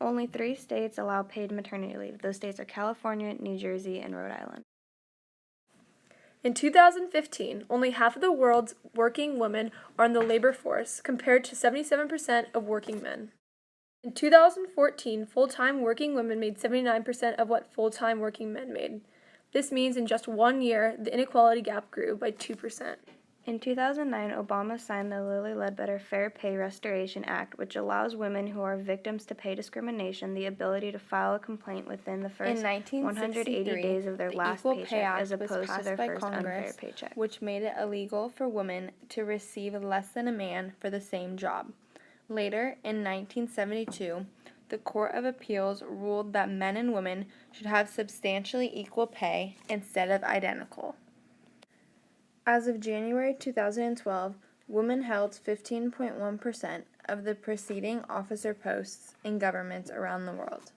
Only 3 states allow paid maternity leave. Those states are California, New Jersey, and Rhode Island. In 2015, only half of the world's working women are in the labor force, compared to 77% of working men. In 2014, full-time working women made 79% of what full-time working men made. This means in just 1 year, the inequality gap grew by 2%. In 2009, Obama signed the Lilly Ledbetter Fair Pay Restoration Act, which allows women who are victims to pay discrimination the ability to file a complaint within the first 180 days of their last paycheck, as opposed to their first unfair paycheck, which made it illegal for women to receive less than a man for the same job. Later, in 1972, the Court of Appeals ruled that men and women should have substantially equal pay instead of identical. As of January 2012, women held 15.1% of the preceding officer posts in governments around the world.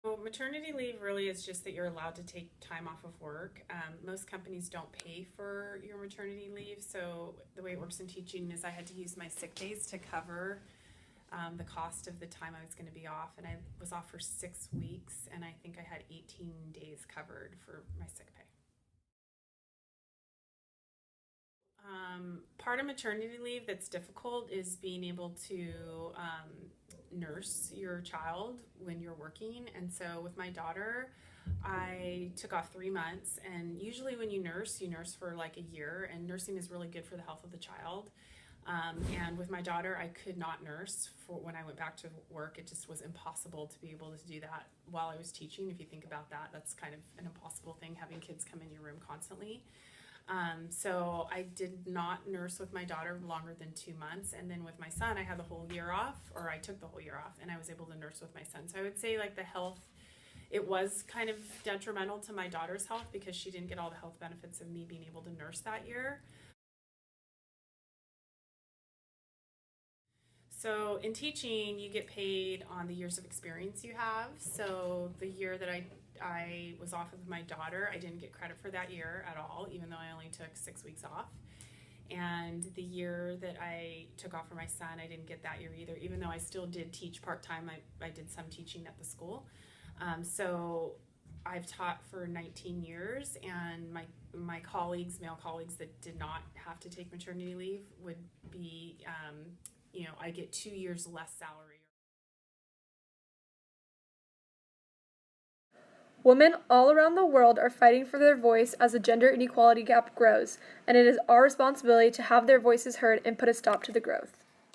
So maternity leave really is just that you're allowed to take time off of work. Most companies don't pay for your maternity leave, so the way it works in teaching is I had to use my sick days to cover the cost of the time I was going to be off, and I was off for 6 weeks, and I think I had 18 days covered for my sick pay. Part of maternity leave that's difficult is being able to nurse your child when you're working. And so with my daughter, I took off 3 months, and usually when you nurse for like a year, and nursing is really good for the health of the child. And with my daughter, I could not nurse for when I went back to work. It just was impossible to be able to do that while I was teaching. If you think about that, that's kind of an impossible thing, having kids come in your room constantly. So I did not nurse with my daughter longer than 2 months. And then with my son, I had the whole year off, or I took the whole year off, and I was able to nurse with my son. So I would say like the health, it was kind of detrimental to my daughter's health because she didn't get all the health benefits of me being able to nurse that year. So in teaching, you get paid on the years of experience you have. So the year that I was off with my daughter, I didn't get credit for that year at all, even though I only took 6 weeks off. And the year that I took off for my son, I didn't get that year either, even though I still did teach part-time. I did some teaching at the school. So I've taught for 19 years, and my colleagues, male colleagues that did not have to take maternity leave would be, I get 2 years less salary. Women all around the world are fighting for their voice as the gender inequality gap grows, and it is our responsibility to have their voices heard and put a stop to the growth.